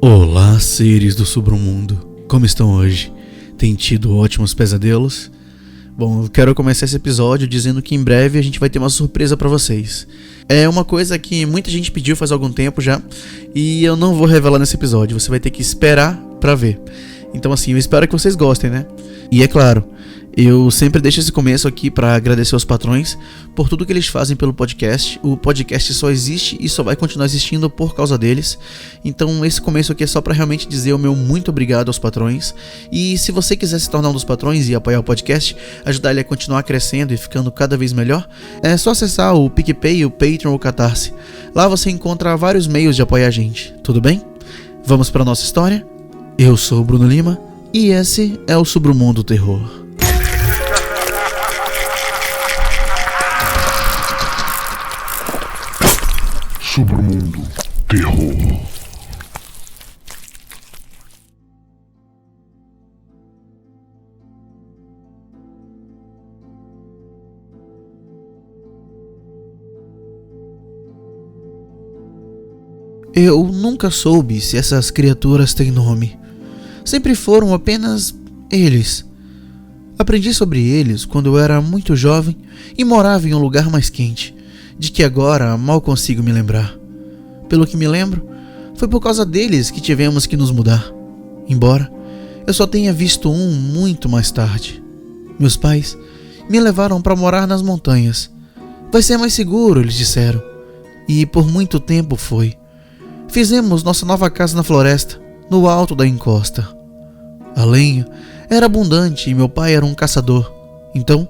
Olá, seres do submundo. Como estão hoje? Tem tido ótimos pesadelos? Bom, eu quero começar esse episódio dizendo que em breve a gente vai ter uma surpresa pra vocês. É uma coisa que muita gente pediu faz algum tempo já, e eu não vou revelar nesse episódio, você vai ter que esperar pra ver. Então assim, eu espero que vocês gostem, né? E é claro, eu sempre deixo esse começo aqui para agradecer aos patrões por tudo que eles fazem pelo podcast. O podcast só existe e só vai continuar existindo por causa deles. Então esse começo aqui é só para realmente dizer o meu muito obrigado aos patrões. E se você quiser se tornar um dos patrões e apoiar o podcast, ajudar ele a continuar crescendo e ficando cada vez melhor, é só acessar o PicPay, o Patreon ou o Catarse. Lá você encontra vários meios de apoiar a gente, tudo bem? Vamos para nossa história? Eu sou o Bruno Lima e esse é o Submundo Terror. Submundo Terror. Eu nunca soube se essas criaturas têm nome. Sempre foram apenas eles. Aprendi sobre eles quando eu era muito jovem e morava em um lugar mais quente, de que agora mal consigo me lembrar. Pelo que me lembro, foi por causa deles que tivemos que nos mudar, embora eu só tenha visto um muito mais tarde. Meus pais me levaram para morar nas montanhas. Vai ser mais seguro, eles disseram, e por muito tempo foi. Fizemos nossa nova casa na floresta, no alto da encosta. A lenha era abundante e meu pai era um caçador, então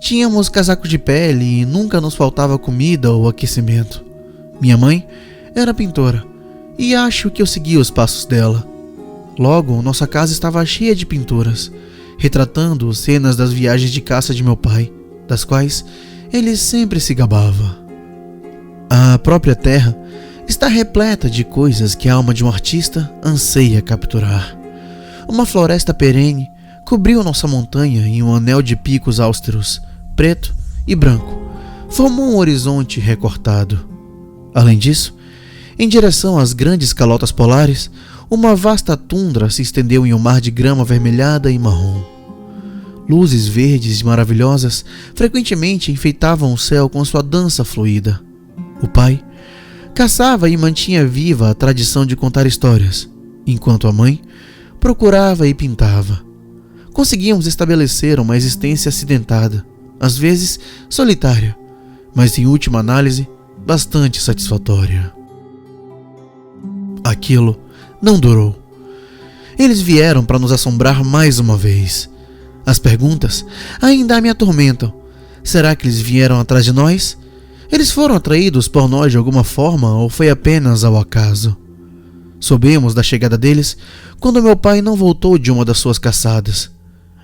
tínhamos casacos de pele e nunca nos faltava comida ou aquecimento. Minha mãe era pintora e acho que eu seguia os passos dela. Logo, nossa casa estava cheia de pinturas, retratando cenas das viagens de caça de meu pai, das quais ele sempre se gabava. A própria terra está repleta de coisas que a alma de um artista anseia capturar. Uma floresta perene cobriu nossa montanha em um anel de picos austeros, preto e branco, formou um horizonte recortado. Além disso, em direção às grandes calotas polares, uma vasta tundra se estendeu em um mar de grama avermelhada e marrom. Luzes verdes e maravilhosas frequentemente enfeitavam o céu com sua dança fluida. O pai caçava e mantinha viva a tradição de contar histórias, enquanto a mãe procurava e pintava. Conseguíamos estabelecer uma existência acidentada, às vezes solitária, mas em última análise, bastante satisfatória. Aquilo não durou. Eles vieram para nos assombrar mais uma vez. As perguntas ainda me atormentam. Será que eles vieram atrás de nós? Eles foram atraídos por nós de alguma forma ou foi apenas ao acaso? Soubemos da chegada deles quando meu pai não voltou de uma das suas caçadas.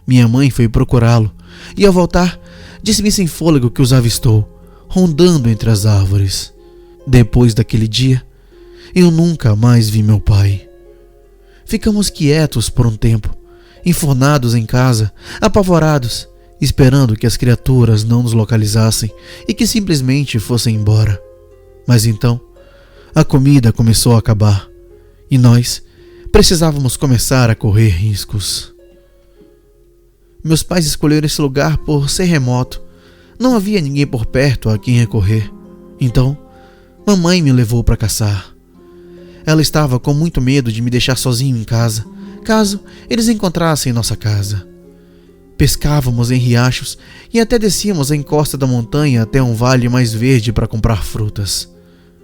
Minha mãe foi procurá-lo e, ao voltar, disse-me sem fôlego que os avistou, rondando entre as árvores. Depois daquele dia, eu nunca mais vi meu pai. Ficamos quietos por um tempo, enfurnados em casa, apavorados, esperando que as criaturas não nos localizassem e que simplesmente fossem embora. Mas então, a comida começou a acabar e nós precisávamos começar a correr riscos. Meus pais escolheram esse lugar por ser remoto. Não havia ninguém por perto a quem recorrer. Então, mamãe me levou para caçar. Ela estava com muito medo de me deixar sozinho em casa, caso eles encontrassem nossa casa. Pescávamos em riachos e até descíamos a encosta da montanha até um vale mais verde para comprar frutas.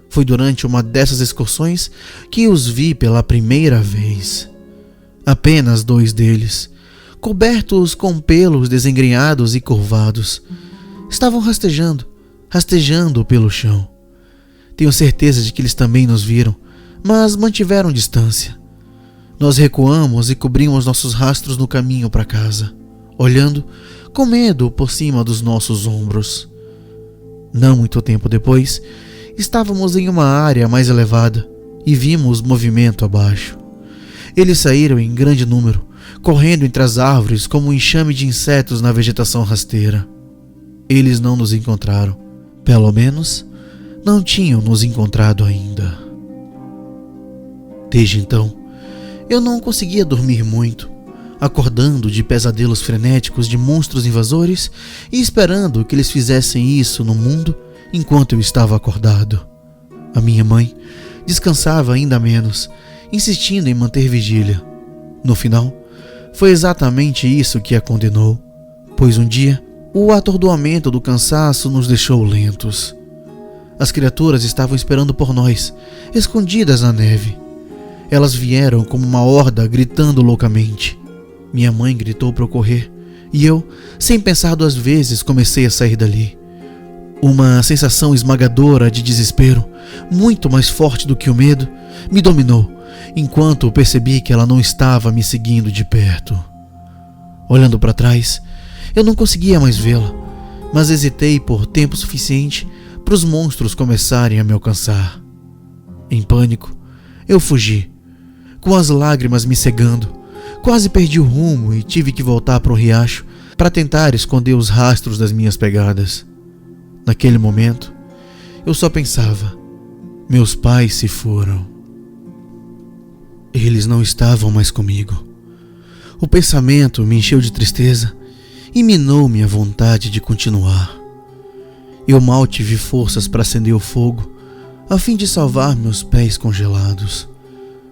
Foi durante uma dessas excursões que os vi pela primeira vez. Apenas 2 deles, cobertos com pelos desengrenhados e curvados, estavam rastejando pelo chão. Tenho certeza de que eles também nos viram, mas mantiveram distância. Nós recuamos e cobrimos nossos rastros no caminho para casa, olhando com medo por cima dos nossos ombros. Não muito tempo depois, estávamos em uma área mais elevada e vimos movimento abaixo. Eles saíram em grande número, correndo entre as árvores como um enxame de insetos na vegetação rasteira. Eles não nos encontraram, pelo menos não tinham nos encontrado ainda. Desde então, Eu não conseguia dormir muito, acordando de pesadelos frenéticos de monstros invasores e esperando que eles fizessem isso no mundo enquanto eu estava acordado. A minha mãe descansava ainda menos, insistindo em manter vigília. No final, foi exatamente isso que a condenou, pois um dia o atordoamento do cansaço nos deixou lentos. As criaturas estavam esperando por nós, escondidas na neve. Elas vieram como uma horda, gritando loucamente. Minha mãe gritou para eu correr, e eu, sem pensar duas vezes, comecei a sair dali. Uma sensação esmagadora de desespero, muito mais forte do que o medo, me dominou, enquanto percebi que ela não estava me seguindo de perto. Olhando para trás, eu não conseguia mais vê-la, mas hesitei por tempo suficiente para os monstros começarem a me alcançar. Em pânico, eu fugi, com as lágrimas me cegando. Quase perdi o rumo e tive que voltar para o riacho para tentar esconder os rastros das minhas pegadas. Naquele momento, eu só pensava: meus pais se foram. Eles não estavam mais comigo. O pensamento me encheu de tristeza e minou minha vontade de continuar. Eu mal tive forças para acender o fogo, a fim de salvar meus pés congelados.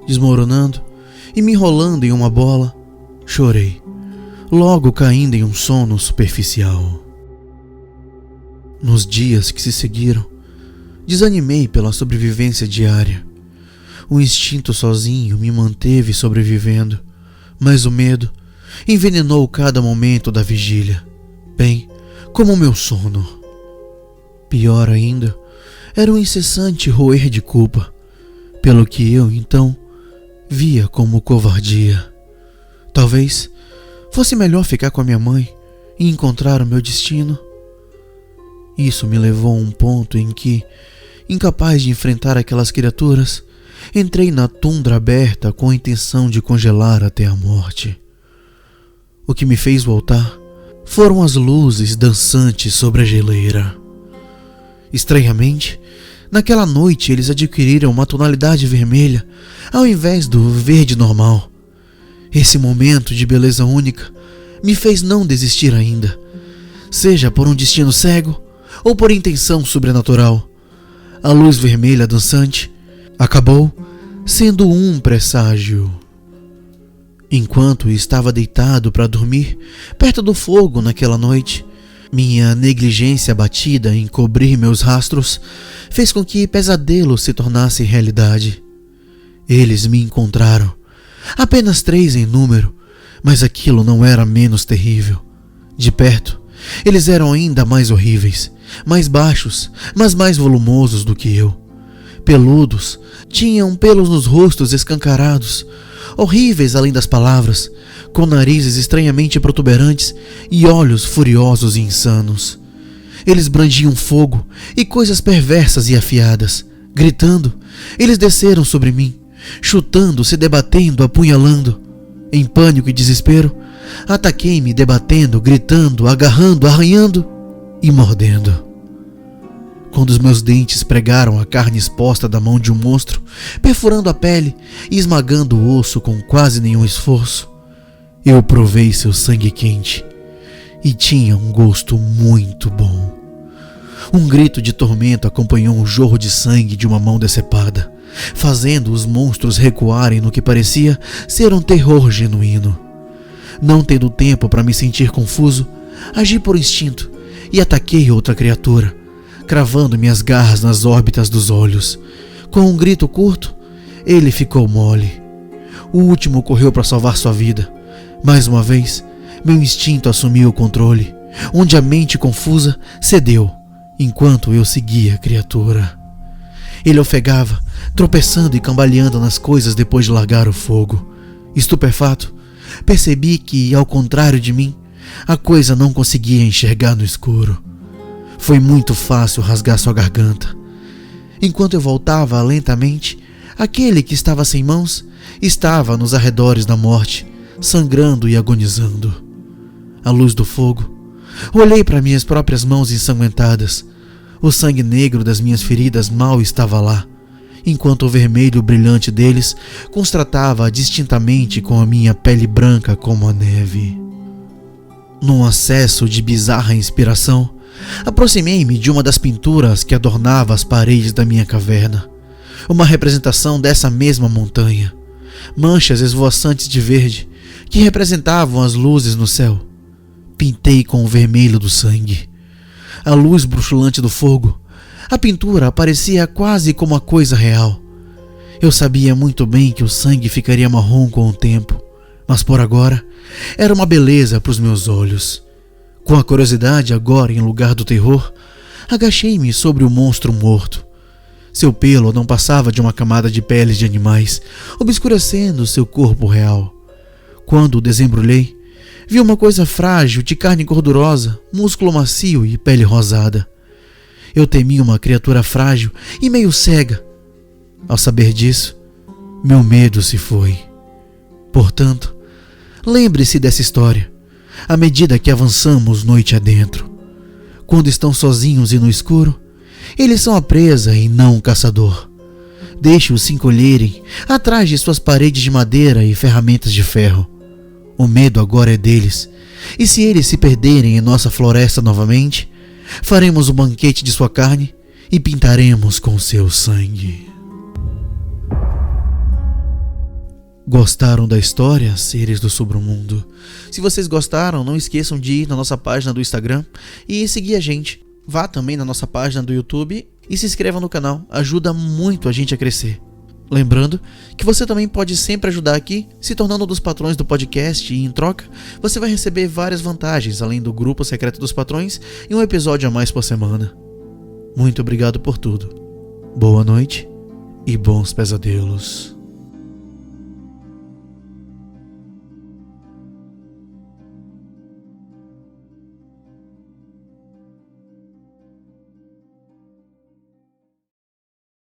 Desmoronando e me enrolando em uma bola, chorei, logo caindo em um sono superficial. Nos dias que se seguiram, desanimei pela sobrevivência diária. O instinto sozinho me manteve sobrevivendo, mas o medo envenenou cada momento da vigília, bem como o meu sono. Pior ainda, era um incessante roer de culpa, pelo que eu, então, via como covardia. Talvez fosse melhor ficar com a minha mãe e encontrar o meu destino. Isso me levou a um ponto em que, incapaz de enfrentar aquelas criaturas, entrei na tundra aberta com a intenção de congelar até a morte. O que me fez voltar foram as luzes dançantes sobre a geleira. Estranhamente, naquela noite eles adquiriram uma tonalidade vermelha ao invés do verde normal. Esse momento de beleza única me fez não desistir ainda, seja por um destino cego ou por intenção sobrenatural. A luz vermelha dançante acabou sendo um presságio. Enquanto estava deitado para dormir perto do fogo naquela noite, minha negligência abatida em cobrir meus rastros fez com que pesadelos se tornassem realidade. Eles me encontraram, apenas 3 em número, mas aquilo não era menos terrível. De perto, eles eram ainda mais horríveis, mais baixos, mas mais volumosos do que eu. Peludos, tinham pelos nos rostos escancarados, horríveis além das palavras, com narizes estranhamente protuberantes e olhos furiosos e insanos. Eles brandiam fogo e coisas perversas e afiadas. Gritando, eles desceram sobre mim, chutando, se debatendo, apunhalando. Em pânico e desespero, ataquei-me debatendo, gritando, agarrando, arranhando e mordendo. Quando os meus dentes pregaram a carne exposta da mão de um monstro, perfurando a pele e esmagando o osso com quase nenhum esforço, eu provei seu sangue quente e tinha um gosto muito bom. Um grito de tormento acompanhou um jorro de sangue de uma mão decepada, fazendo os monstros recuarem no que parecia ser um terror genuíno. Não tendo tempo para me sentir confuso, agi por instinto e ataquei outra criatura, cravando minhas garras nas órbitas dos olhos. Com um grito curto, ele ficou mole. O último correu para salvar sua vida. Mais uma vez, meu instinto assumiu o controle, onde a mente confusa cedeu, enquanto eu seguia a criatura. Ele ofegava, tropeçando e cambaleando nas coisas depois de largar o fogo. Estupefato, percebi que, ao contrário de mim, a coisa não conseguia enxergar no escuro. Foi muito fácil rasgar sua garganta. Enquanto eu voltava lentamente, aquele que estava sem mãos estava nos arredores da morte, sangrando e agonizando. À luz do fogo, olhei para minhas próprias mãos ensanguentadas. O sangue negro das minhas feridas mal estava lá, enquanto o vermelho brilhante deles contrastava distintamente com a minha pele branca como a neve. Num acesso de bizarra inspiração, aproximei-me de uma das pinturas que adornava as paredes da minha caverna. Uma representação dessa mesma montanha. Manchas esvoaçantes de verde que representavam as luzes no céu. Pintei com o vermelho do sangue. A luz bruxulante do fogo. A pintura parecia quase como uma coisa real. Eu sabia muito bem que o sangue ficaria marrom com o tempo, mas por agora era uma beleza para os meus olhos. Com a curiosidade agora em lugar do terror, agachei-me sobre o monstro morto. Seu pelo não passava de uma camada de peles de animais, obscurecendo seu corpo real. Quando o desembrulhei, vi uma coisa frágil de carne gordurosa, músculo macio e pele rosada. Eu temia uma criatura frágil e meio cega. Ao saber disso, meu medo se foi. Portanto, lembre-se dessa história, à medida que avançamos noite adentro. Quando estão sozinhos e no escuro, eles são a presa e não o caçador. Deixe-os se encolherem atrás de suas paredes de madeira e ferramentas de ferro. O medo agora é deles, e se eles se perderem em nossa floresta novamente, faremos um banquete de sua carne e pintaremos com seu sangue. Gostaram da história, seres do submundo? Se vocês gostaram, não esqueçam de ir na nossa página do Instagram e seguir a gente. Vá também na nossa página do YouTube e se inscreva no canal, ajuda muito a gente a crescer. Lembrando que você também pode sempre ajudar aqui, se tornando um dos patrões do podcast, e em troca, você vai receber várias vantagens, além do grupo secreto dos patrões e um episódio a mais por semana. Muito obrigado por tudo. Boa noite e bons pesadelos.